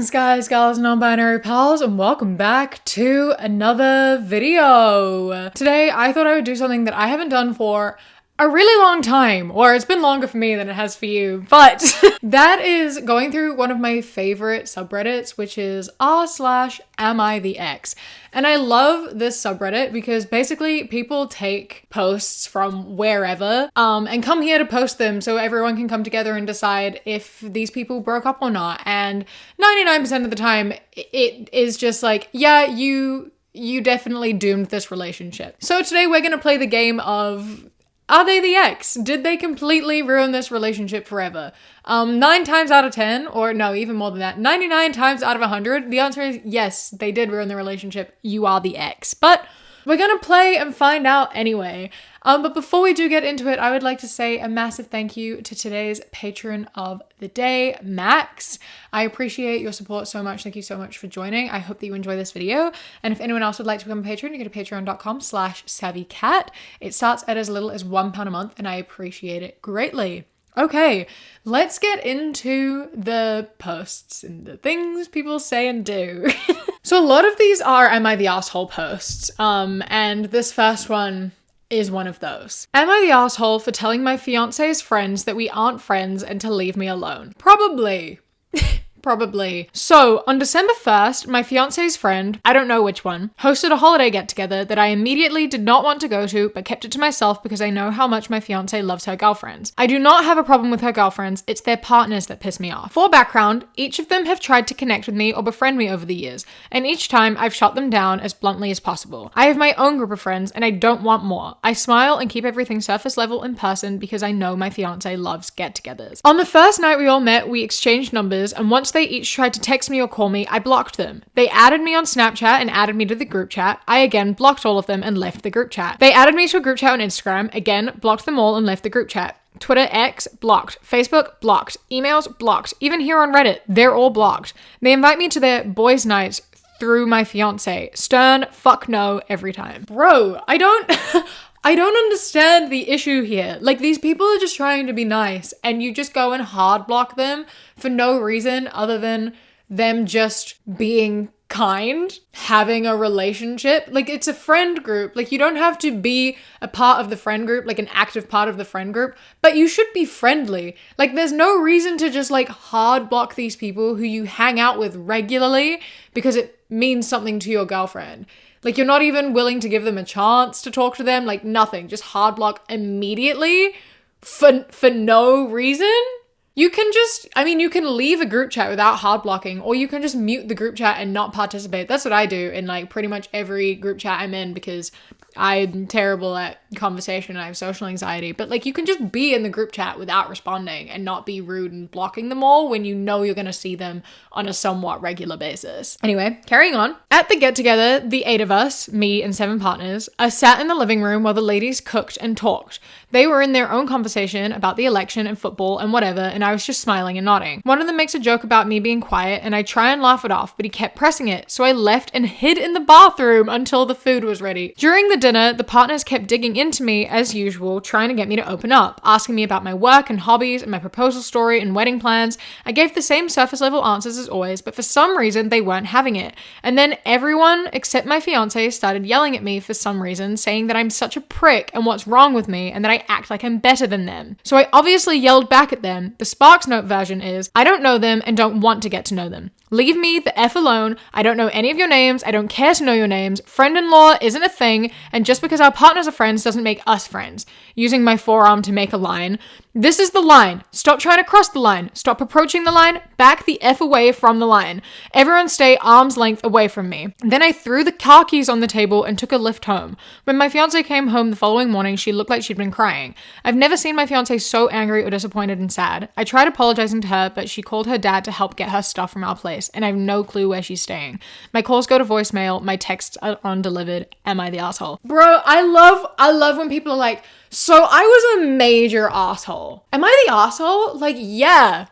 Greetings guys, gals, non-binary pals, and welcome back to another video. Today I thought I would do something that I haven't done for a really long time, or it's been longer for me than it has for you, but that is going through one of my favorite subreddits, which is r/AmITheEx. And I love this subreddit because basically people take posts from wherever and come here to post them so everyone can come together and decide if these people broke up or not. And 99% of the time it is just like, yeah, you definitely doomed this relationship. So today we're gonna play the game of, are they the ex? Did they completely ruin this relationship forever? 9 times out of 10, or no, even more than that, 99 times out of 100, the answer is yes, they did ruin the relationship. You are the ex. But we're gonna play and find out anyway. But before we do get into it, I would like to say a massive thank you to today's patron of the day, Max. I appreciate your support so much. Thank you so much for joining. I hope that you enjoy this video. And if anyone else would like to become a patron, you go to patreon.com/savvycat. It starts at as little as £1 a month, and I appreciate it greatly. Okay, let's get into the posts and the things people say and do. So a lot of these are Am I the Asshole posts, and this first one is one of those. Am I the asshole for telling my fiance's friends that we aren't friends and to leave me alone? Probably. Probably. So, on December 1st, my fiance's friend, I don't know which one, hosted a holiday get-together that I immediately did not want to go to, but kept it to myself because I know how much my fiance loves her girlfriends. I do not have a problem with her girlfriends, it's their partners that piss me off. For background, each of them have tried to connect with me or befriend me over the years, and each time I've shut them down as bluntly as possible. I have my own group of friends, and I don't want more. I smile and keep everything surface level in person because I know my fiance loves get-togethers. On the first night we all met, we exchanged numbers, and once they each tried to text me or call me, I blocked them. They added me on Snapchat and added me to the group chat. I again blocked all of them and left the group chat. They added me to a group chat on Instagram, again blocked them all and left the group chat. Twitter X, blocked. Facebook, blocked. Emails, blocked. Even here on Reddit, they're all blocked. They invite me to their boys' nights through my fiance. Stern, fuck no, every time. Bro, I don't understand the issue here. Like, these people are just trying to be nice and you just go and hard block them for no reason other than them just being kind, having a relationship. Like, it's a friend group. Like, you don't have to be a part of the friend group, like an active part of the friend group, but you should be friendly. Like, there's no reason to just like hard block these people who you hang out with regularly because it means something to your girlfriend. Like, you're not even willing to give them a chance to talk to them, like nothing, just hard block immediately for no reason. You can just, you can leave a group chat without hard blocking, or you can just mute the group chat and not participate. That's what I do in like pretty much every group chat I'm in because I'm terrible at conversation and I have social anxiety. But like, you can just be in the group chat without responding and not be rude and blocking them all when you know you're going to see them on a somewhat regular basis. Anyway, carrying on. At the get-together, the 8 of us, me and 7 partners, I sat in the living room while the ladies cooked and talked. They were in their own conversation about the election and football and whatever, and I was just smiling and nodding. One of them makes a joke about me being quiet, and I try and laugh it off, but he kept pressing it, so I left and hid in the bathroom until the food was ready. During the dinner, the partners kept digging into me as usual, trying to get me to open up, asking me about my work and hobbies and my proposal story and wedding plans. I gave the same surface level answers as always, but for some reason they weren't having it. And then everyone except my fiance started yelling at me for some reason, saying that I'm such a prick and what's wrong with me and that I act like I'm better than them. So I obviously yelled back at them. The Sparks Note version is, I don't know them and don't want to get to know them. Leave me the F alone. I don't know any of your names. I don't care to know your names. Friend-in-law isn't a thing. And just because our partners are friends doesn't make us friends. Using my forearm to make a line. This is the line. Stop trying to cross the line. Stop approaching the line. Back the F away from the line. Everyone stay arm's length away from me. Then I threw the car keys on the table and took a lift home. When my fiance came home the following morning, she looked like she'd been crying. I've never seen my fiance so angry or disappointed and sad. I tried apologizing to her, but she called her dad to help get her stuff from our place, and I have no clue where she's staying. My calls go to voicemail. My texts are undelivered. Am I the asshole? Bro, I love when people are like, so I was a major asshole. Am I the asshole? Like, yeah.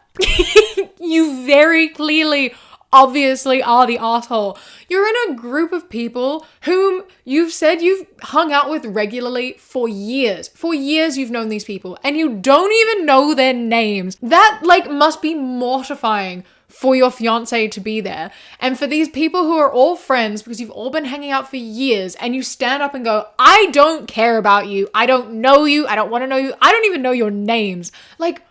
You very clearly, obviously are the asshole. You're in a group of people whom you've said you've hung out with regularly for years. For years you've known these people and you don't even know their names. That like must be mortifying for your fiance to be there. And for these people who are all friends because you've all been hanging out for years and you stand up and go, I don't care about you. I don't know you. I don't want to know you. I don't even know your names. Like,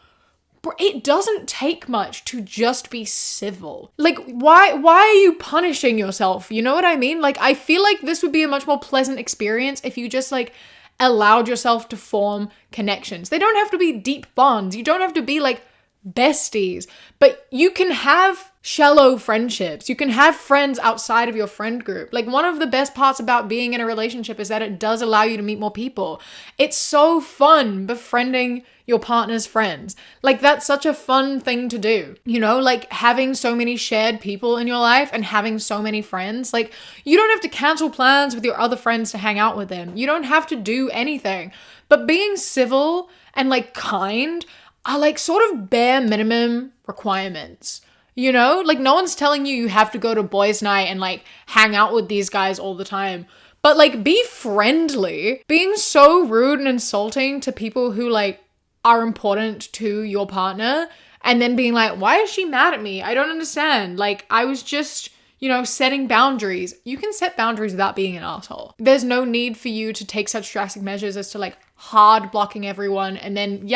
it doesn't take much to just be civil. Like, why are you punishing yourself? You know what I mean? Like, I feel like this would be a much more pleasant experience if you just like allowed yourself to form connections. They don't have to be deep bonds. You don't have to be like besties, but you can have shallow friendships. You can have friends outside of your friend group. Like, one of the best parts about being in a relationship is that it does allow you to meet more people. It's so fun befriending your partner's friends. Like, that's such a fun thing to do, you know, like having so many shared people in your life and having so many friends. Like, you don't have to cancel plans with your other friends to hang out with them. You don't have to do anything, but being civil and like kind are like sort of bare minimum requirements. You know, like no one's telling you have to go to boys' night and like hang out with these guys all the time. But like, be friendly. Being so rude and insulting to people who like are important to your partner and then being like, why is she mad at me? I don't understand. Like, I was just, you know, setting boundaries. You can set boundaries without being an asshole. There's no need for you to take such drastic measures as to like hard blocking everyone and then,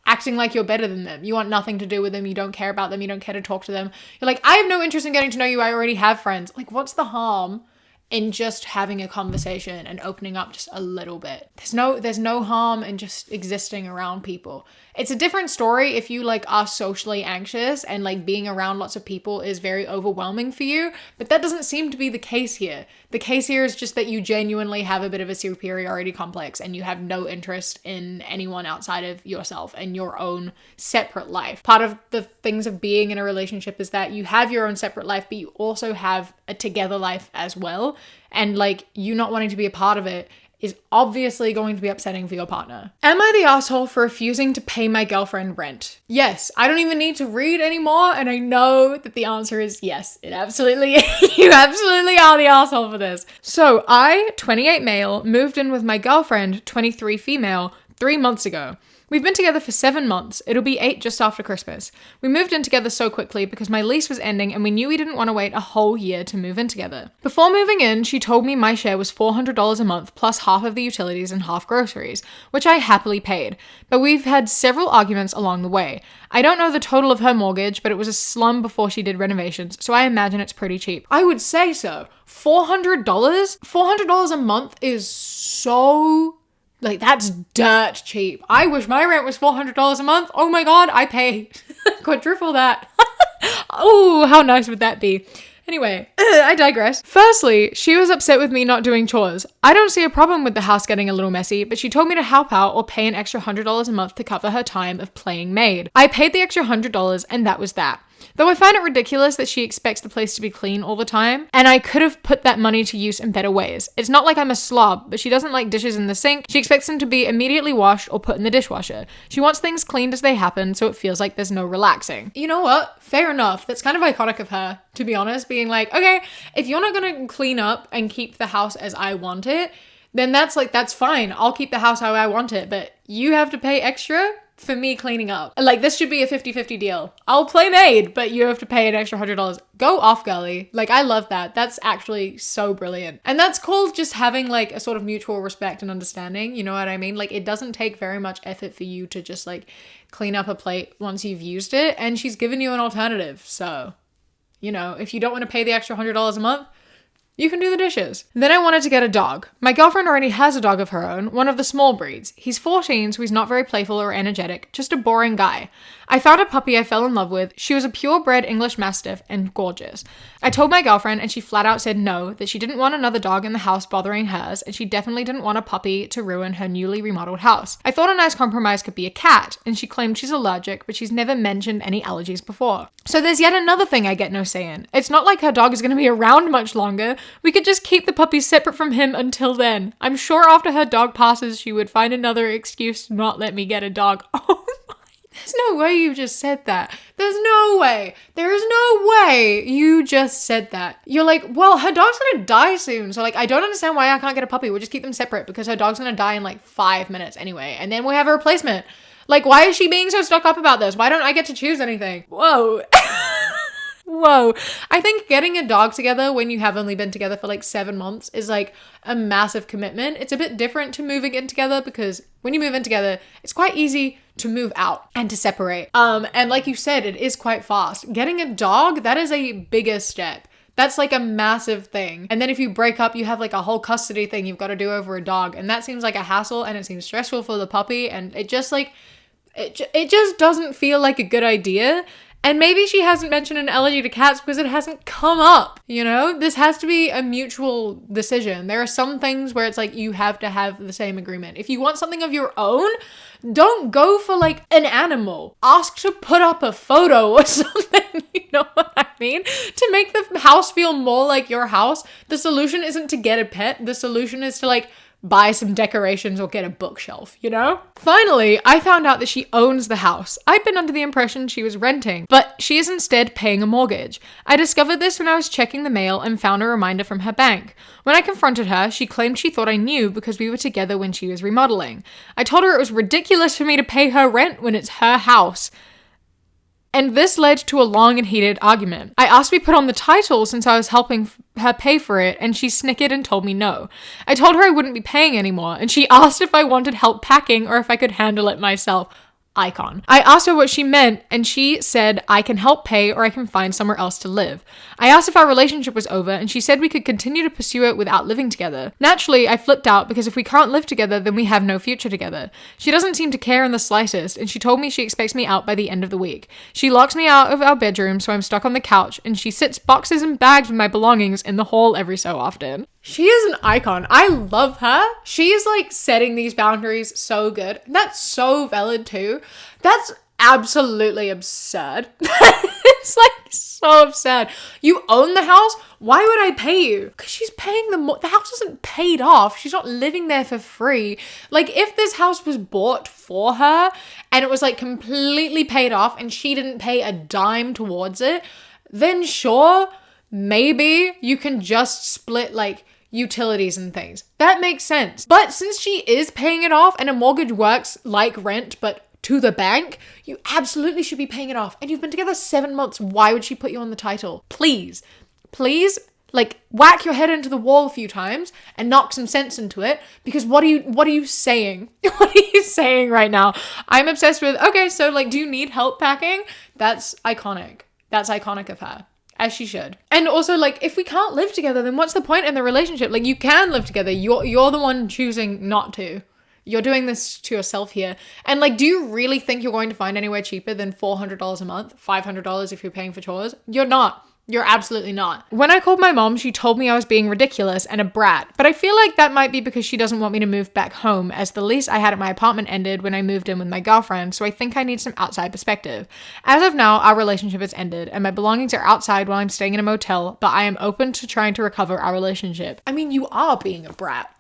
acting like you're better than them. You want nothing to do with them. You don't care about them. You don't care to talk to them. You're like, I have no interest in getting to know you. I already have friends. Like, what's the harm in just having a conversation and opening up just a little bit? There's no harm in just existing around people. It's a different story if you like are socially anxious and like being around lots of people is very overwhelming for you, but that doesn't seem to be the case here. The case here is just that you genuinely have a bit of a superiority complex and you have no interest in anyone outside of yourself and your own separate life. Part of the things of being in a relationship is that you have your own separate life, but you also have a together life as well. And like, you not wanting to be a part of it is obviously going to be upsetting for your partner. Am I the asshole for refusing to pay my girlfriend rent? Yes. I don't even need to read anymore, and I know that the answer is yes. It absolutely, you absolutely are the asshole for this. So I, 28 male, moved in with my girlfriend, 23 female, 3 months ago. We've been together for 7 months. It'll be 8 just after Christmas. We moved in together so quickly because my lease was ending and we knew we didn't want to wait a whole year to move in together. Before moving in, she told me my share was $400 a month plus half of the utilities and half groceries, which I happily paid. But we've had several arguments along the way. I don't know the total of her mortgage, but it was a slum before she did renovations, so I imagine it's pretty cheap. I would say so. $400? $400 a month is so... like, that's dirt cheap. I wish my rent was $400 a month. Oh my God, I pay quadruple that. Oh, how nice would that be? Anyway, I digress. Firstly, she was upset with me not doing chores. I don't see a problem with the house getting a little messy, but she told me to help out or pay an extra $100 a month to cover her time of playing maid. I paid the extra $100 and that was that. Though I find it ridiculous that she expects the place to be clean all the time, and I could have put that money to use in better ways. It's not like I'm a slob, but she doesn't like dishes in the sink. She expects them to be immediately washed or put in the dishwasher. She wants things cleaned as they happen, so it feels like there's no relaxing. You know what? Fair enough. That's kind of iconic of her, to be honest, being like, okay, if you're not gonna clean up and keep the house as I want it, then that's fine. I'll keep the house how I want it, but you have to pay extra for me cleaning up. Like, this should be a 50-50 deal. I'll play maid, but you have to pay an extra $100. Go off, girly. Like, I love that. That's actually so brilliant. And that's called just having like a sort of mutual respect and understanding. You know what I mean? Like, it doesn't take very much effort for you to just like clean up a plate once you've used it. And she's given you an alternative. So, you know, if you don't want to pay the extra $100 a month, you can do the dishes. Then I wanted to get a dog. My girlfriend already has a dog of her own, one of the small breeds. He's 14, so he's not very playful or energetic, just a boring guy. I found a puppy I fell in love with. She was a purebred English Mastiff and gorgeous. I told my girlfriend and she flat out said no, that she didn't want another dog in the house bothering hers, and she definitely didn't want a puppy to ruin her newly remodeled house. I thought a nice compromise could be a cat, and she claimed she's allergic, but she's never mentioned any allergies before. So there's yet another thing I get no say in. It's not like her dog is going to be around much longer. We could just keep the puppy separate from him until then. I'm sure after her dog passes, she would find another excuse to not let me get a dog. Oh my. There's no way you just said that. There's no way. There's no way you just said that. You're like, well, her dog's gonna die soon. So like, I don't understand why I can't get a puppy. We'll just keep them separate because her dog's gonna die in like 5 minutes anyway. And then we'll have a replacement. Like, why is she being so stuck up about this? Why don't I get to choose anything? Whoa. Whoa. I think getting a dog together when you have only been together for like 7 months is like a massive commitment. It's a bit different to moving in together because when you move in together, it's quite easy to move out and to separate. And like you said, it is quite fast. Getting a dog, that is a bigger step. That's like a massive thing. And then if you break up, you have like a whole custody thing you've got to do over a dog. And that seems like a hassle and it seems stressful for the puppy. And it just like, it just doesn't feel like a good idea. And maybe she hasn't mentioned an allergy to cats because it hasn't come up, you know? This has to be a mutual decision. There are some things where it's like you have to have the same agreement. If you want something of your own, don't go for like an animal. Ask to put up a photo or something, you know what I mean? To make the house feel more like your house. The solution isn't to get a pet. The solution is to like buy some decorations or get a bookshelf, you know? Finally, I found out that she owns the house. I'd been under the impression she was renting, but she is instead paying a mortgage. I discovered this when I was checking the mail and found a reminder from her bank. When I confronted her, she claimed she thought I knew because we were together when she was remodeling. I told her it was ridiculous for me to pay her rent when it's her house. And this led to a long and heated argument. I asked to be put on the title since I was helping her pay for it, and she snickered and told me no. I told her I wouldn't be paying anymore, and she asked if I wanted help packing or if I could handle it myself. Icon. I asked her what she meant, and she said I can help pay or I can find somewhere else to live. I asked if our relationship was over, and she said we could continue to pursue it without living together. Naturally, I flipped out because if we can't live together, then we have no future together. She doesn't seem to care in the slightest, and she told me she expects me out by the end of the week. She locks me out of our bedroom, so I'm stuck on the couch, and she sits boxes and bags with my belongings in the hall every so often. She is an icon. I love her. She is like setting these boundaries so good. That's so valid too. That's absolutely absurd. It's like so absurd. You own the house. Why would I pay you? Because she's paying the house isn't paid off. She's not living there for free. Like if this house was bought for her and it was like completely paid off and she didn't pay a dime towards it, then sure, maybe you can just split like utilities and things. That makes sense. But since she is paying it off and a mortgage works like rent, but to the bank, you absolutely should be paying it off. And you've been together 7 months. Why would she put you on the title? Please, like whack your head into the wall a few times and knock some sense into it. Because what are you saying? What are you saying right now? I'm obsessed with, okay, so like, do you need help packing? That's iconic. That's iconic of her. As she should. And also, like, if we can't live together, then what's the point in the relationship? Like, you can live together. You're the one choosing not to. You're doing this to yourself here. And, like, do you really think you're going to find anywhere cheaper than $400 a month? $500 if you're paying for chores? You're not. You're absolutely not. When I called my mom, she told me I was being ridiculous and a brat, but I feel like that might be because she doesn't want me to move back home, as the lease I had at my apartment ended when I moved in with my girlfriend, so I think I need some outside perspective. As of now, our relationship has ended, and my belongings are outside while I'm staying in a motel, but I am open to trying to recover our relationship. I mean, you are being a brat.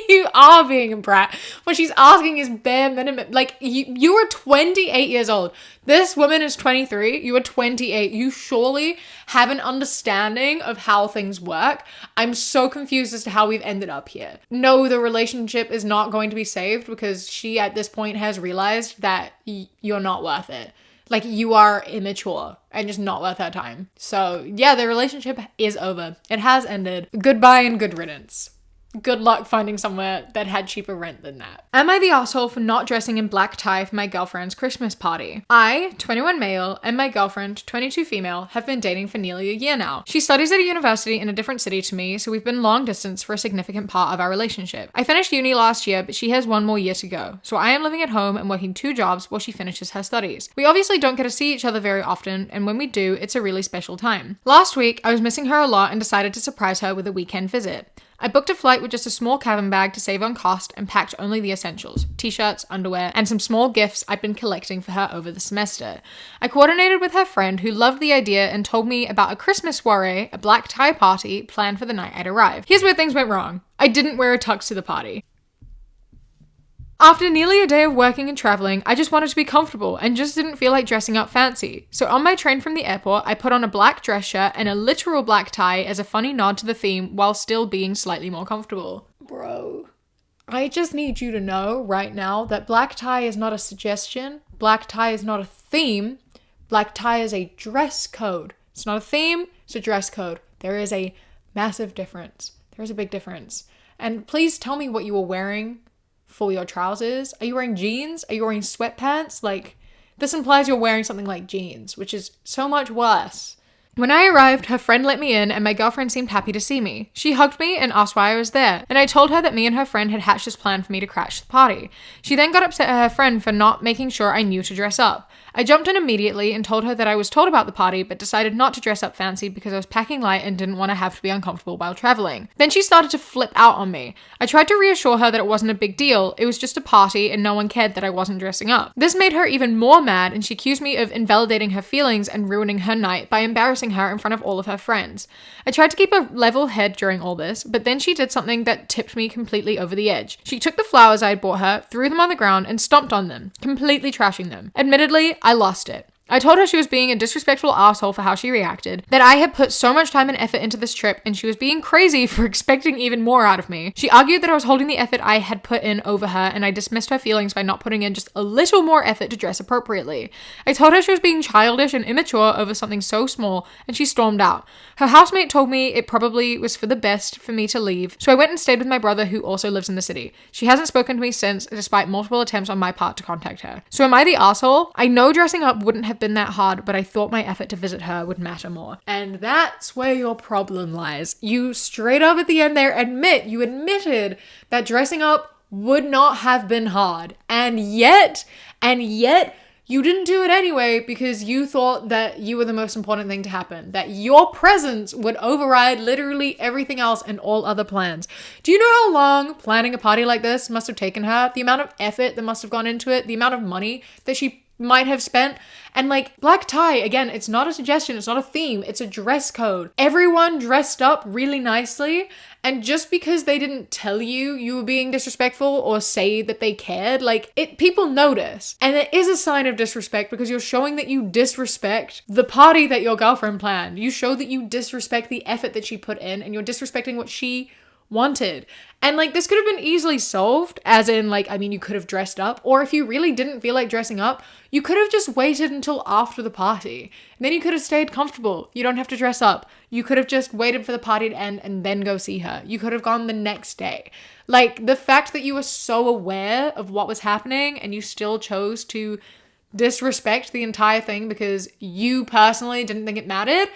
You are being a brat. What she's asking is bare minimum. Like, you are 28 years old. This woman is 23. You are 28. You surely have an understanding of how things work. I'm so confused as to how we've ended up here. No, the relationship is not going to be saved because she at this point has realized that you're not worth it. Like, you are immature and just not worth her time. So yeah, the relationship is over. It has ended. Goodbye and good riddance. Good luck finding somewhere that had cheaper rent than that. Am I the asshole for not dressing in black tie for my girlfriend's Christmas party? I, 21 male, and my girlfriend, 22 female, have been dating for nearly a year now. She studies at a university in a different city to me, so we've been long distance for a significant part of our relationship. I finished uni last year, but she has 1 more year to go, so I am living at home and working 2 jobs while she finishes her studies. We obviously don't get to see each other very often, and when we do, it's a really special time. Last week, I was missing her a lot and decided to surprise her with a weekend visit. I booked a flight with just a small cabin bag to save on cost and packed only the essentials, t-shirts, underwear, and some small gifts I'd been collecting for her over the semester. I coordinated with her friend who loved the idea and told me about a Christmas soiree, a black tie party, planned for the night I'd arrive. Here's where things went wrong. I didn't wear a tux to the party. After nearly a day of working and traveling, I just wanted to be comfortable and just didn't feel like dressing up fancy. So on my train from the airport, I put on a black dress shirt and a literal black tie as a funny nod to the theme while still being slightly more comfortable. Bro, I just need you to know right now that black tie is not a suggestion. Black tie is not a theme. Black tie is a dress code. It's not a theme, it's a dress code. There is a massive difference. There is a big difference. And please tell me what you were wearing for your trousers. Are you wearing jeans? Are you wearing sweatpants? Like, this implies you're wearing something like jeans, which is so much worse. When I arrived, her friend let me in and my girlfriend seemed happy to see me. She hugged me and asked why I was there, and I told her that me and her friend had hatched this plan for me to crash the party. She then got upset at her friend for not making sure I knew to dress up. I jumped in immediately and told her that I was told about the party but decided not to dress up fancy because I was packing light and didn't want to have to be uncomfortable while traveling. Then she started to flip out on me. I tried to reassure her that it wasn't a big deal, it was just a party and no one cared that I wasn't dressing up. This made her even more mad and she accused me of invalidating her feelings and ruining her night by embarrassing her in front of all of her friends. I tried to keep a level head during all this, but then she did something that tipped me completely over the edge. She took the flowers I had bought her, threw them on the ground and stomped on them, completely trashing them. Admittedly, I lost it. I told her she was being a disrespectful asshole for how she reacted, that I had put so much time and effort into this trip and she was being crazy for expecting even more out of me. She argued that I was holding the effort I had put in over her and I dismissed her feelings by not putting in just a little more effort to dress appropriately. I told her she was being childish and immature over something so small and she stormed out. Her housemate told me it probably was for the best for me to leave, so I went and stayed with my brother who also lives in the city. She hasn't spoken to me since, despite multiple attempts on my part to contact her. So am I the asshole? I know dressing up wouldn't have been that hard, but I thought my effort to visit her would matter more. And that's where your problem lies. You straight up at the end there admitted that dressing up would not have been hard. And yet, you didn't do it anyway because you thought that you were the most important thing to happen, that your presence would override literally everything else and all other plans. Do you know how long planning a party like this must have taken her? The amount of effort that must have gone into it, the amount of money that she might have spent. And like, black tie, again, it's not a suggestion, it's not a theme, it's a dress code. Everyone dressed up really nicely, and just because they didn't tell you you were being disrespectful or say that they cared, like, people notice. And it is a sign of disrespect because you're showing that you disrespect the party that your girlfriend planned. You show that you disrespect the effort that she put in and you're disrespecting what she wanted. And like, this could have been easily solved, as in like, I mean, you could have dressed up, or if you really didn't feel like dressing up, you could have just waited until after the party. And then you could have stayed comfortable. You don't have to dress up. You could have just waited for the party to end and then go see her. You could have gone the next day. Like, the fact that you were so aware of what was happening and you still chose to disrespect the entire thing because you personally didn't think it mattered,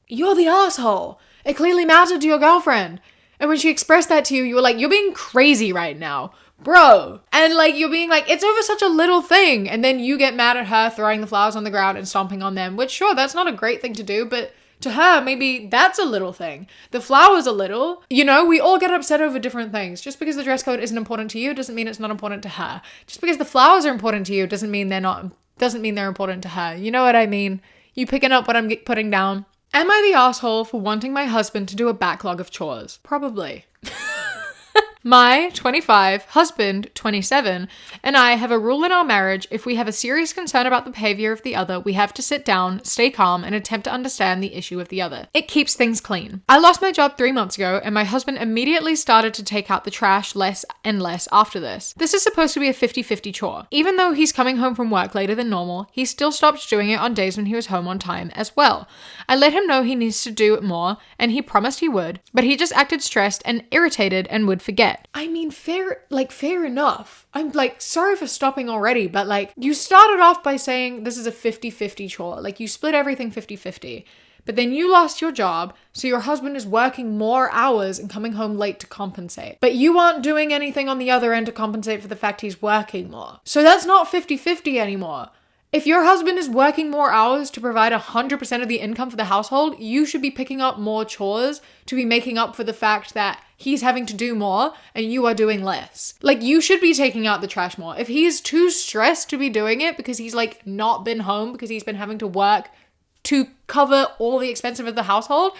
you're the asshole. It clearly mattered to your girlfriend. And when she expressed that to you, you were like, you're being crazy right now, bro. And like, you're being like, it's over such a little thing. And then you get mad at her throwing the flowers on the ground and stomping on them, which sure, that's not a great thing to do, but to her, maybe that's a little thing. The flowers a little. You know, we all get upset over different things. Just because the dress code isn't important to you doesn't mean it's not important to her. Just because the flowers are important to you doesn't mean they're important to her. You know what I mean? You picking up what I'm putting down? Am I the asshole for wanting my husband to do a backlog of chores? Probably. My 25 husband, 27, and I have a rule in our marriage: if we have a serious concern about the behavior of the other, we have to sit down, stay calm, and attempt to understand the issue of the other. It keeps things clean. I lost my job 3 months ago, and my husband immediately started to take out the trash less and less after this. This is supposed to be a 50-50 chore. Even though he's coming home from work later than normal, he still stopped doing it on days when he was home on time as well. I let him know he needs to do it more, and he promised he would, but he just acted stressed and irritated and would forget. I mean, fair enough. I'm like, sorry for stopping already, but like, you started off by saying this is a 50-50 chore. Like, you split everything 50-50. But then you lost your job, so your husband is working more hours and coming home late to compensate. But you aren't doing anything on the other end to compensate for the fact he's working more. So that's not 50-50 anymore. If your husband is working more hours to provide 100% of the income for the household, you should be picking up more chores to be making up for the fact that he's having to do more and you are doing less. Like, you should be taking out the trash more. If he's too stressed to be doing it because he's like not been home because he's been having to work to cover all the expenses of the household,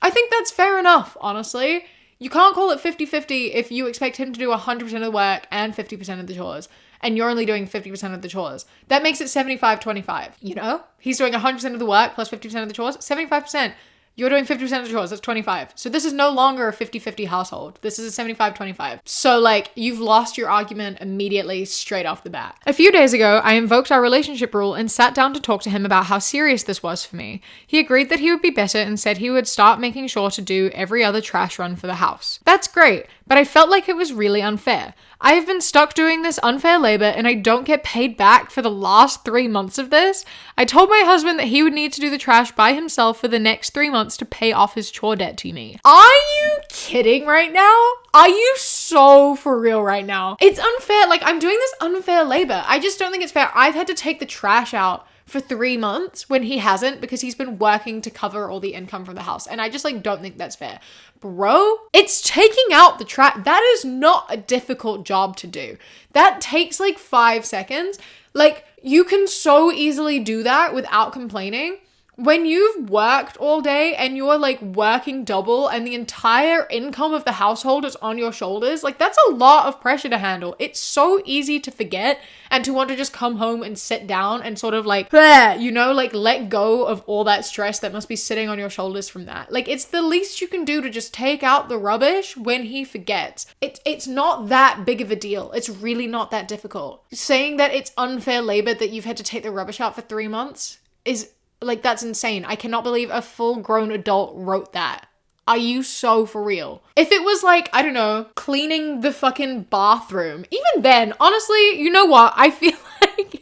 I think that's fair enough, honestly. You can't call it 50-50 if you expect him to do 100% of the work and 50% of the chores, and you're only doing 50% of the chores. That makes it 75-25, you know? He's doing 100% of the work plus 50% of the chores, 75%. You're doing 50% of the chores. That's 25. So this is no longer a 50-50 household. This is a 75-25. So like you've lost your argument immediately straight off the bat. A few days ago, I invoked our relationship rule and sat down to talk to him about how serious this was for me. He agreed that he would be better and said he would start making sure to do every other trash run for the house. That's great, but I felt like it was really unfair. I have been stuck doing this unfair labor and I don't get paid back for the last 3 months of this. I told my husband that he would need to do the trash by himself for the next 3 months to pay off his chore debt to me. Are you kidding right now? Are you so for real right now? It's unfair. Like, I'm doing this unfair labor. I just don't think it's fair. I've had to take the trash out for 3 months when he hasn't because he's been working to cover all the income from the house. And I just like don't think that's fair. Bro, it's taking out the trash. That is not a difficult job to do. That takes like 5 seconds. Like you can so easily do that without complaining. When you've worked all day and you're like working double and the entire income of the household is on your shoulders, like that's a lot of pressure to handle. It's so easy to forget and to want to just come home and sit down and sort of like, you know, like let go of all that stress that must be sitting on your shoulders from that. Like it's the least you can do to just take out the rubbish when he forgets. It's not that big of a deal. It's really not that difficult. Saying that it's unfair labor that you've had to take the rubbish out for 3 months is like, that's insane. I cannot believe a full-grown adult wrote that. Are you so for real? If it was like, I don't know, cleaning the fucking bathroom, even then, honestly, you know what? I feel like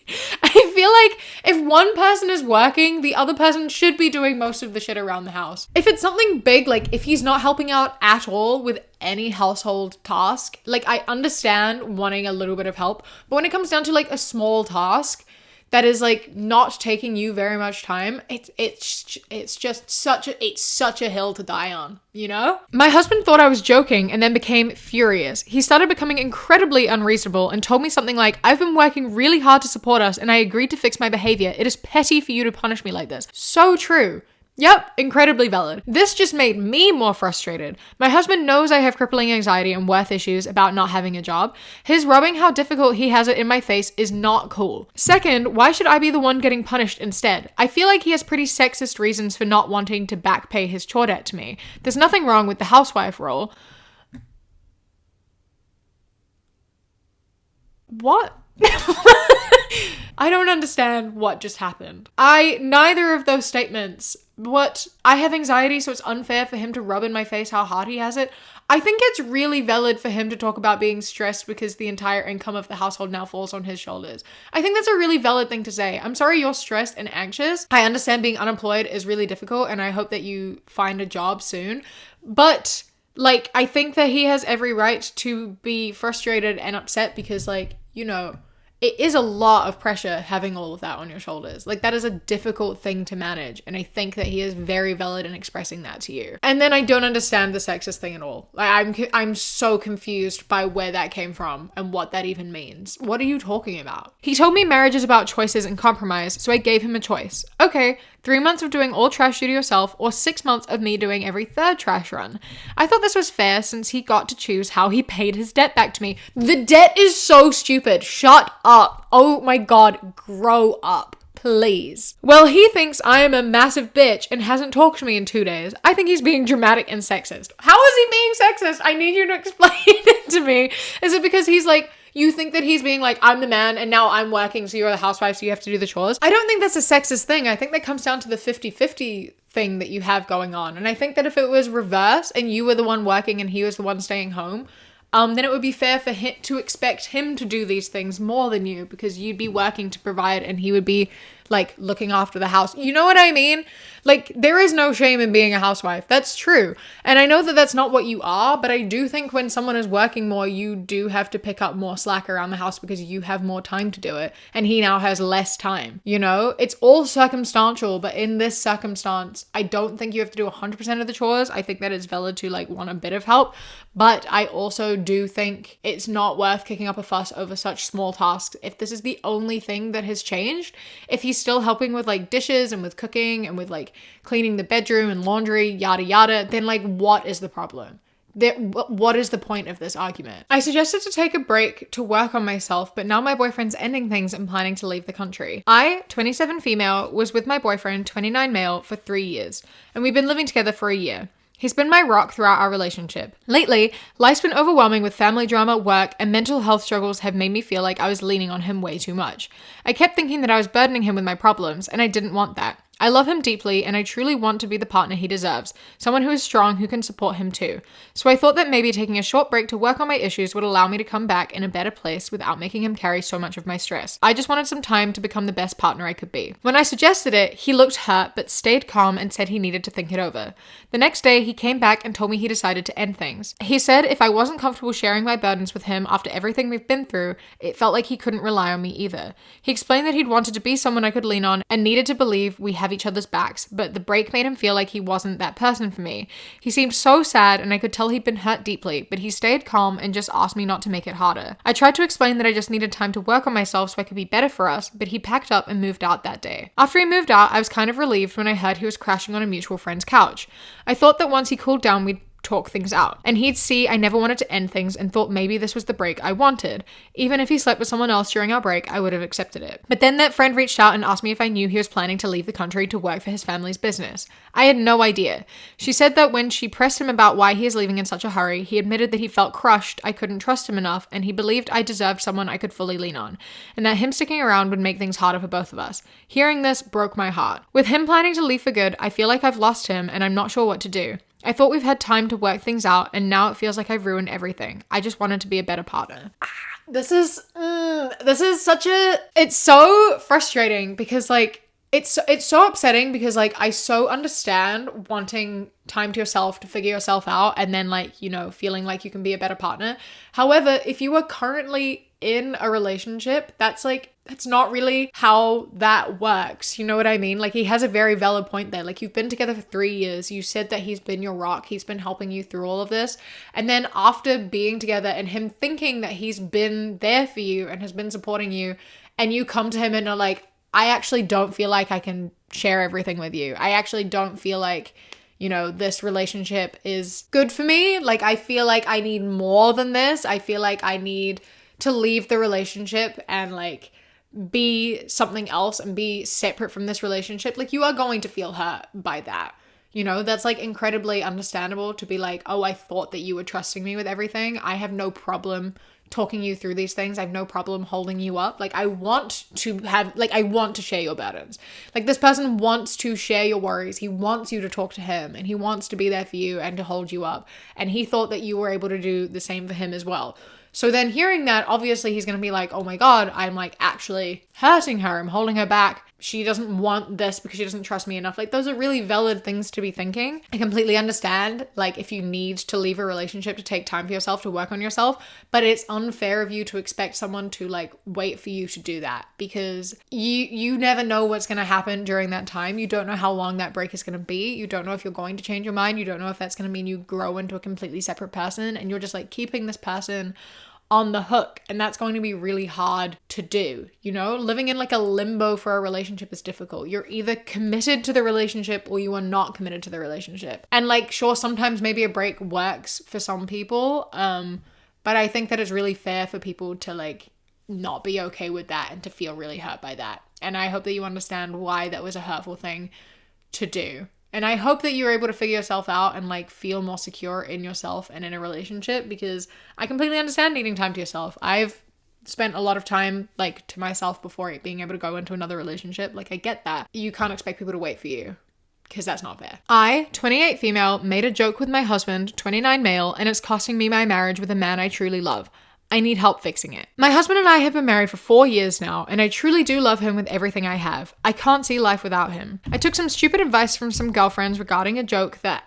if one person is working, the other person should be doing most of the shit around the house. If it's something big, like if he's not helping out at all with any household task, like I understand wanting a little bit of help, but when it comes down to like a small task that is like not taking you very much time, it's just such a hill to die on, you know? My husband thought I was joking and then became furious. He started becoming incredibly unreasonable and told me something like, I've been working really hard to support us and I agreed to fix my behavior. It is petty for you to punish me like this. So true. Yep, incredibly valid. This just made me more frustrated. My husband knows I have crippling anxiety and worth issues about not having a job. His rubbing how difficult he has it in my face is not cool. Second, why should I be the one getting punished instead? I feel like he has pretty sexist reasons for not wanting to back pay his chore debt to me. There's nothing wrong with the housewife role. What? I don't understand what just happened. Neither of those statements. What? I have anxiety, so it's unfair for him to rub in my face how hard he has it. I think it's really valid for him to talk about being stressed because the entire income of the household now falls on his shoulders. I think that's a really valid thing to say. I'm sorry you're stressed and anxious. I understand being unemployed is really difficult and I hope that you find a job soon. But like, I think that he has every right to be frustrated and upset because like, you know, it is a lot of pressure having all of that on your shoulders. Like that is a difficult thing to manage. And I think that he is very valid in expressing that to you. And then I don't understand the sexist thing at all. Like I'm so confused by where that came from and what that even means. What are you talking about? He told me marriage is about choices and compromise. So I gave him a choice. Okay, 3 months of doing all trash do yourself or 6 months of me doing every third trash run. I thought this was fair since he got to choose how he paid his debt back to me. The debt is so stupid. Shut up. Oh my God, grow up, please. Well, he thinks I am a massive bitch and hasn't talked to me in 2 days. I think he's being dramatic and sexist. How is he being sexist? I need you to explain it to me. Is it because he's like, you think that he's being like, I'm the man and now I'm working, so you're the housewife, so you have to do the chores? I don't think that's a sexist thing. I think that comes down to the 50-50 thing that you have going on. And I think that if it was reverse and you were the one working and he was the one staying home, then it would be fair for him to expect him to do these things more than you because you'd be working to provide and he would be like looking after the house. You know what I mean? Like there is no shame in being a housewife. That's true. And I know that that's not what you are, but I do think when someone is working more, you do have to pick up more slack around the house because you have more time to do it. And he now has less time, you know? It's all circumstantial, but in this circumstance, I don't think you have to do 100% of the chores. I think that it's valid to like want a bit of help, but I also do think it's not worth kicking up a fuss over such small tasks. If this is the only thing that has changed, if he's still helping with like dishes and with cooking and with like cleaning the bedroom and laundry, yada yada, then like what is the problem? what is the point of this argument? I suggested to take a break to work on myself, but now my boyfriend's ending things and planning to leave the country. I, 27 female, was with my boyfriend, 29 male, for 3 years, and we've been living together for a year. He's been my rock throughout our relationship. Lately, life's been overwhelming with family drama, work, and mental health struggles have made me feel like I was leaning on him way too much. I kept thinking that I was burdening him with my problems, and I didn't want that. I love him deeply, and I truly want to be the partner he deserves, someone who is strong who can support him too. So I thought that maybe taking a short break to work on my issues would allow me to come back in a better place without making him carry so much of my stress. I just wanted some time to become the best partner I could be. When I suggested it, he looked hurt but stayed calm and said he needed to think it over. The next day, he came back and told me he decided to end things. He said if I wasn't comfortable sharing my burdens with him after everything we've been through, it felt like he couldn't rely on me either. He explained that he'd wanted to be someone I could lean on and needed to believe we have each other's backs, but the break made him feel like he wasn't that person for me. He seemed so sad and I could tell he'd been hurt deeply, but he stayed calm and just asked me not to make it harder. I tried to explain that I just needed time to work on myself so I could be better for us, but he packed up and moved out that day. After he moved out, I was kind of relieved when I heard he was crashing on a mutual friend's couch. I thought that once he cooled down, we'd talk things out. And he'd see I never wanted to end things and thought maybe this was the break I wanted. Even if he slept with someone else during our break, I would have accepted it. But then that friend reached out and asked me if I knew he was planning to leave the country to work for his family's business. I had no idea. She said that when she pressed him about why he is leaving in such a hurry, he admitted that he felt crushed, I couldn't trust him enough, and he believed I deserved someone I could fully lean on, and that him sticking around would make things harder for both of us. Hearing this broke my heart. With him planning to leave for good, I feel like I've lost him and I'm not sure what to do. I thought we've had time to work things out, and now it feels like I've ruined everything. I just wanted to be a better partner. This is such a, it's so frustrating because like, it's so upsetting because like, I so understand wanting time to yourself to figure yourself out and then like, you know, feeling like you can be a better partner. However, if you are currently in a relationship, that's not really how that works. You know what I mean? Like he has a very valid point there. Like you've been together for 3 years. You said that he's been your rock. He's been helping you through all of this. And then after being together and him thinking that he's been there for you and has been supporting you, and you come to him and are like, I actually don't feel like I can share everything with you. I actually don't feel like, you know, this relationship is good for me. Like I feel like I need more than this. I feel like I need to leave the relationship and like be something else and be separate from this relationship. Like you are going to feel hurt by that. You know, that's like incredibly understandable to be like, oh, I thought that you were trusting me with everything. I have no problem talking you through these things. I have no problem holding you up. Like I want to share your burdens. Like this person wants to share your worries. He wants you to talk to him and he wants to be there for you and to hold you up. And he thought that you were able to do the same for him as well. So then hearing that, obviously he's going to be like, oh my God, I'm like actually hurting her. I'm holding her back. She doesn't want this because she doesn't trust me enough. Like those are really valid things to be thinking. I completely understand like if you need to leave a relationship to take time for yourself, to work on yourself, but it's unfair of you to expect someone to like wait for you to do that because you never know what's going to happen during that time. You don't know how long that break is going to be. You don't know if you're going to change your mind. You don't know if that's going to mean you grow into a completely separate person and you're just like keeping this person on the hook, and that's going to be really hard to do. You know, living in like a limbo for a relationship is difficult. You're either committed to the relationship or you are not committed to the relationship. And like, sure, sometimes maybe a break works for some people, but I think that it's really fair for people to like not be okay with that and to feel really hurt by that. And I hope that you understand why that was a hurtful thing to do. And I hope that you're able to figure yourself out and like feel more secure in yourself and in a relationship, because I completely understand needing time to yourself. I've spent a lot of time like to myself before being able to go into another relationship. Like I get that. You can't expect people to wait for you because that's not fair. I, 28 female, made a joke with my husband, 29 male, and it's costing me my marriage with a man I truly love. I need help fixing it. My husband and I have been married for 4 years now, and I truly do love him with everything I have. I can't see life without him. I took some stupid advice from some girlfriends regarding a joke that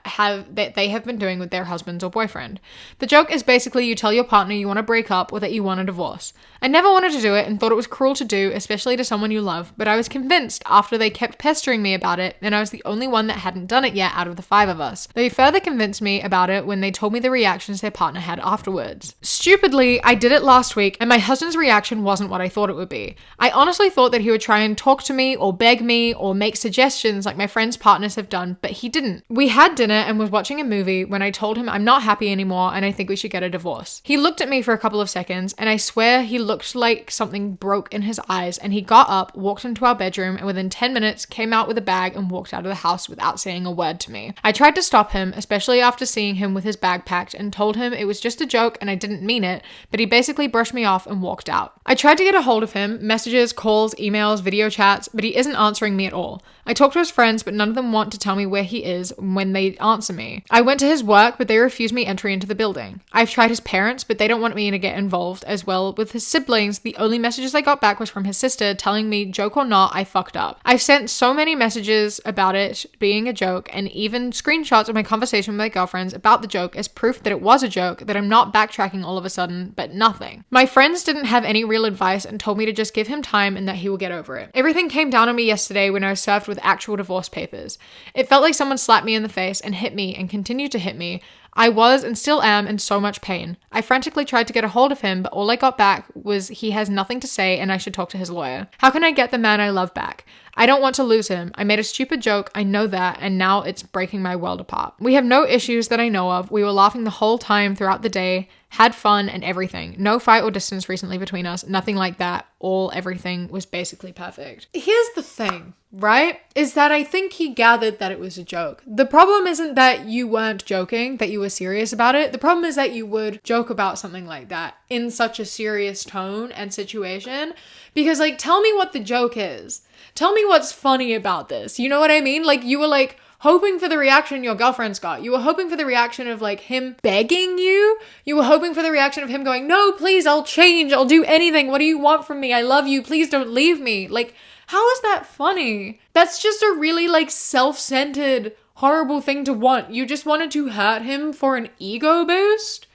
they have been doing with their husbands or boyfriend. The joke is basically you tell your partner you want to break up or that you want a divorce. I never wanted to do it and thought it was cruel to do, especially to someone you love, but I was convinced after they kept pestering me about it, and I was the only one that hadn't done it yet out of the 5 of us. They further convinced me about it when they told me the reactions their partner had afterwards. Stupidly, I I did it last week and my husband's reaction wasn't what I thought it would be. I honestly thought that he would try and talk to me or beg me or make suggestions like my friends' partners have done, but he didn't. We had dinner and was watching a movie when I told him I'm not happy anymore and I think we should get a divorce. He looked at me for a couple of seconds and I swear he looked like something broke in his eyes, and he got up, walked into our bedroom, and within 10 minutes came out with a bag and walked out of the house without saying a word to me. I tried to stop him, especially after seeing him with his bag packed, and told him it was just a joke and I didn't mean it, but he basically brushed me off and walked out. I tried to get a hold of him, messages, calls, emails, video chats, but he isn't answering me at all. I talked to his friends, but none of them want to tell me where he is when they answer me. I went to his work, but they refused me entry into the building. I've tried his parents, but they don't want me to get involved as well. With his siblings, the only messages I got back was from his sister telling me, joke or not, I fucked up. I've sent so many messages about it being a joke and even screenshots of my conversation with my girlfriends about the joke as proof that it was a joke, that I'm not backtracking all of a sudden, but nothing. My friends didn't have any real advice and told me to just give him time and that he will get over it. Everything came down on me yesterday when I was served with actual divorce papers. It felt like someone slapped me in the face and hit me and continued to hit me. I was and still am in so much pain. I frantically tried to get a hold of him, but all I got back was he has nothing to say and I should talk to his lawyer. How can I get the man I love back? I don't want to lose him. I made a stupid joke, I know that, and now it's breaking my world apart. We have no issues that I know of. We were laughing the whole time throughout the day, had fun and everything. No fight or distance recently between us, nothing like that. Everything was basically perfect. Here's the thing, right? Is that I think he gathered that it was a joke. The problem isn't that you weren't joking, that you were serious about it. The problem is that you would joke about something like that in such a serious tone and situation. Because like, tell me what the joke is. Tell me what's funny about this. You know what I mean? Like, you were like hoping for the reaction your girlfriend's got. You were hoping for the reaction of like him begging you. You were hoping for the reaction of him going, no, please, I'll change. I'll do anything. What do you want from me? I love you. Please don't leave me. Like, how is that funny? That's just a really like self-centered, horrible thing to want. You just wanted to hurt him for an ego boost?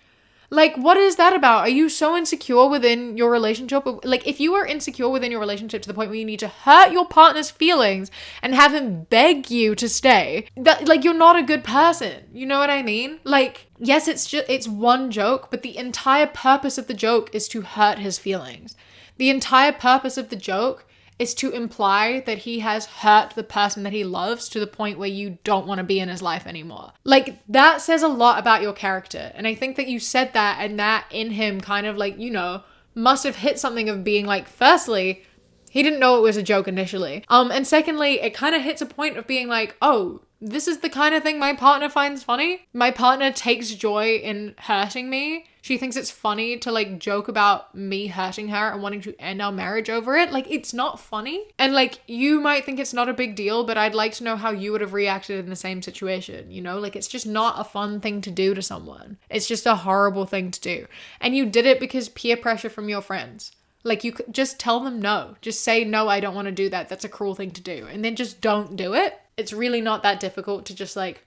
Like, what is that about? Are you so insecure within your relationship? Like, if you are insecure within your relationship to the point where you need to hurt your partner's feelings and have him beg you to stay, that, like, you're not a good person. You know what I mean? Like, yes, it's one joke, but the entire purpose of the joke is to hurt his feelings. The entire purpose of the joke is to imply that he has hurt the person that he loves to the point where you don't want to be in his life anymore. Like, that says a lot about your character. And I think that you said that, and that in him kind of like, you know, must have hit something of being like, firstly, he didn't know it was a joke initially. And secondly, it kind of hits a point of being like, oh, this is the kind of thing my partner finds funny. My partner takes joy in hurting me. She thinks it's funny to like joke about me hurting her and wanting to end our marriage over it. Like, it's not funny. And like, you might think it's not a big deal, but I'd like to know how you would have reacted in the same situation. You know, like, it's just not a fun thing to do to someone. It's just a horrible thing to do. And you did it because peer pressure from your friends. Like, you could just tell them no. Just say, no, I don't want to do that. That's a cruel thing to do. And then just don't do it. It's really not that difficult to just like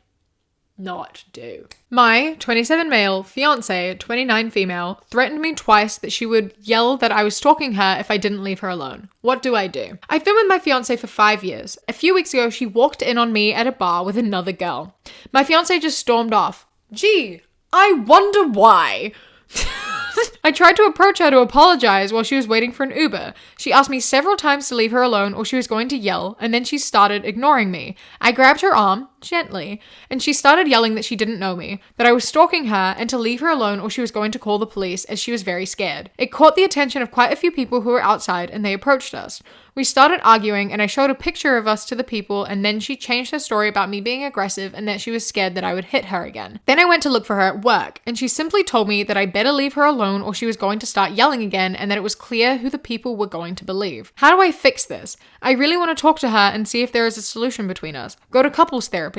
not do. My 27 male fiance, 29 female, threatened me twice that she would yell that I was stalking her if I didn't leave her alone. What do I do? I've been with my fiance for 5 years. A few weeks ago, she walked in on me at a bar with another girl. My fiance just stormed off. Gee, I wonder why. I tried to approach her to apologize while she was waiting for an Uber. She asked me several times to leave her alone or she was going to yell, and then she started ignoring me. I grabbed her arm, gently, and she started yelling that she didn't know me, that I was stalking her, and to leave her alone or she was going to call the police, as she was very scared. It caught the attention of quite a few people who were outside, and they approached us. We started arguing, and I showed a picture of us to the people, and then she changed her story about me being aggressive and that she was scared that I would hit her again. Then I went to look for her at work, and she simply told me that I better leave her alone or she was going to start yelling again, and that it was clear who the people were going to believe. How do I fix this? I really want to talk to her and see if there is a solution between us. Go to couples therapy.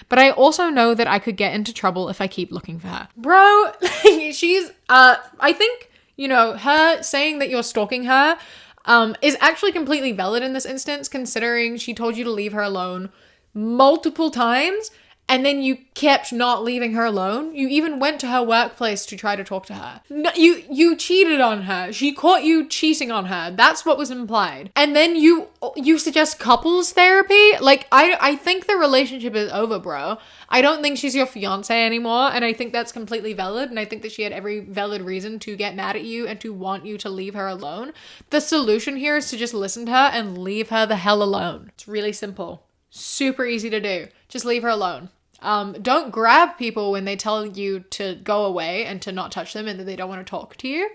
But I also know that I could get into trouble if I keep looking for her. Bro, she's, I think, you know, her saying that you're stalking her is actually completely valid in this instance, considering she told you to leave her alone multiple times and then you kept not leaving her alone. You even went to her workplace to try to talk to her. No, you cheated on her. She caught you cheating on her. That's what was implied. And then you suggest couples therapy? Like, I think the relationship is over, bro. I don't think she's your fiance anymore, and I think that's completely valid, and I think that she had every valid reason to get mad at you and to want you to leave her alone. The solution here is to just listen to her and leave her the hell alone. It's really simple. Super easy to do. Just leave her alone. Don't grab people when they tell you to go away and to not touch them and that they don't want to talk to you.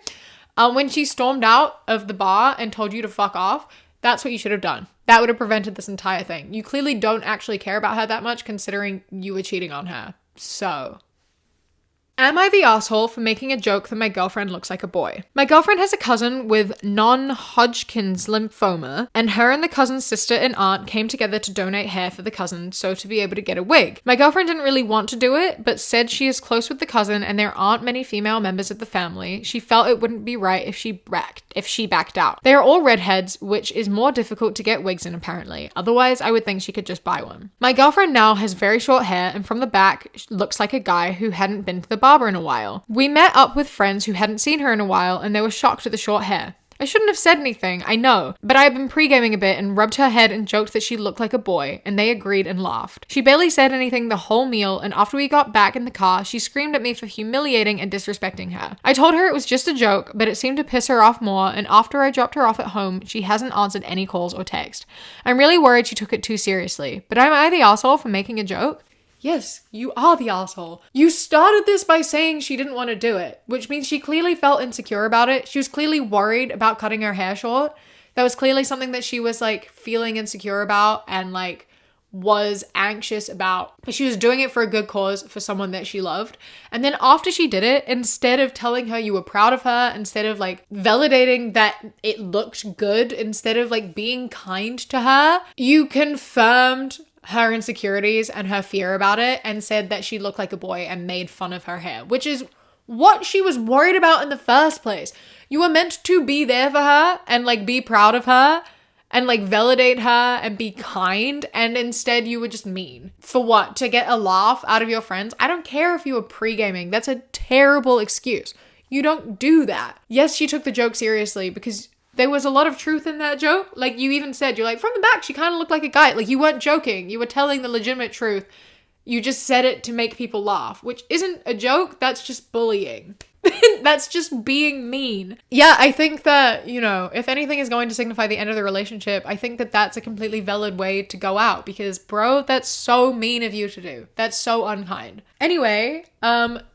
When she stormed out of the bar and told you to fuck off, that's what you should have done. That would have prevented this entire thing. You clearly don't actually care about her that much considering you were cheating on her. So, am I the asshole for making a joke that my girlfriend looks like a boy? My girlfriend has a cousin with non-Hodgkin's lymphoma, and her and the cousin's sister and aunt came together to donate hair for the cousin so to be able to get a wig. My girlfriend didn't really want to do it, but said she is close with the cousin and there aren't many female members of the family. She felt it wouldn't be right if she backed out. They are all redheads, which is more difficult to get wigs in apparently. Otherwise, I would think she could just buy one. My girlfriend now has very short hair and from the back looks like a guy who hadn't been to the barber in a while. We met up with friends who hadn't seen her in a while and they were shocked at the short hair. I shouldn't have said anything, I know, but I had been pre-gaming a bit and rubbed her head and joked that she looked like a boy, and they agreed and laughed. She barely said anything the whole meal, and after we got back in the car, she screamed at me for humiliating and disrespecting her. I told her it was just a joke, but it seemed to piss her off more, and after I dropped her off at home, she hasn't answered any calls or text. I'm really worried she took it too seriously, but am I the asshole for making a joke? Yes, you are the asshole. You started this by saying she didn't want to do it, which means she clearly felt insecure about it. She was clearly worried about cutting her hair short. That was clearly something that she was like feeling insecure about and like was anxious about. But she was doing it for a good cause for someone that she loved. And then after she did it, instead of telling her you were proud of her, instead of like validating that it looked good, instead of like being kind to her, you confirmed her insecurities and her fear about it and said that she looked like a boy and made fun of her hair, which is what she was worried about in the first place. You were meant to be there for her and like be proud of her and like validate her and be kind, and instead you were just mean. For what? To get a laugh out of your friends? I don't care if you were pre-gaming. That's a terrible excuse. You don't do that. Yes, she took the joke seriously because there was a lot of truth in that joke. Like you even said, you're like, from the back, she kind of looked like a guy. Like you weren't joking. You were telling the legitimate truth. You just said it to make people laugh, which isn't a joke. That's just bullying. That's just being mean. Yeah, I think that, you know, if anything is going to signify the end of the relationship, I think that that's a completely valid way to go out because, bro, that's so mean of you to do. That's so unkind. Anyway,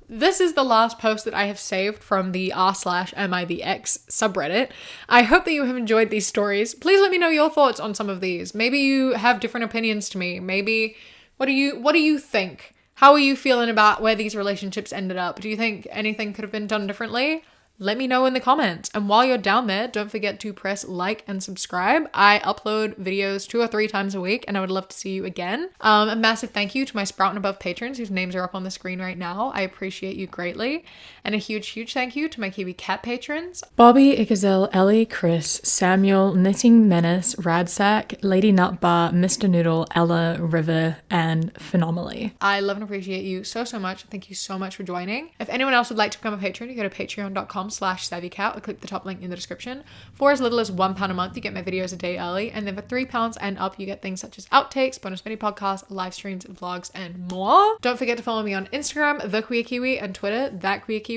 this is the last post that I have saved from the r/AmITheEx subreddit. I hope that you have enjoyed these stories. Please let me know your thoughts on some of these. Maybe you have different opinions to me. Maybe, what do you think? How are you feeling about where these relationships ended up? Do you think anything could have been done differently? Let me know in the comments. And while you're down there, don't forget to press like and subscribe. I upload videos 2 or 3 times a week and I would love to see you again. A massive thank you to my Sprout and Above patrons whose names are up on the screen right now. I appreciate you greatly. And a huge, huge thank you to my Kiwi Cat patrons. Bobby, Ikazel, Ellie, Chris, Samuel, Knitting Menace, Radsack, Lady Nutbar, Mr. Noodle, Ella, River, and Phenomenally. I love and appreciate you so, so much. Thank you so much for joining. If anyone else would like to become a patron, you go to patreon.com/savvycat or click the top link in the description. For as little as £1 a month, you get my videos a day early. And then for £3 and up, you get things such as outtakes, bonus mini podcasts, live streams, vlogs, and more. Don't forget to follow me on Instagram, The Queer Kiwi, and Twitter, That Queer Kiwi.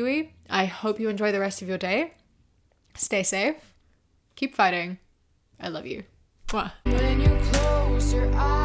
I hope you enjoy the rest of your day. Stay safe. Keep fighting. I love you. Mwah. When you close your eyes.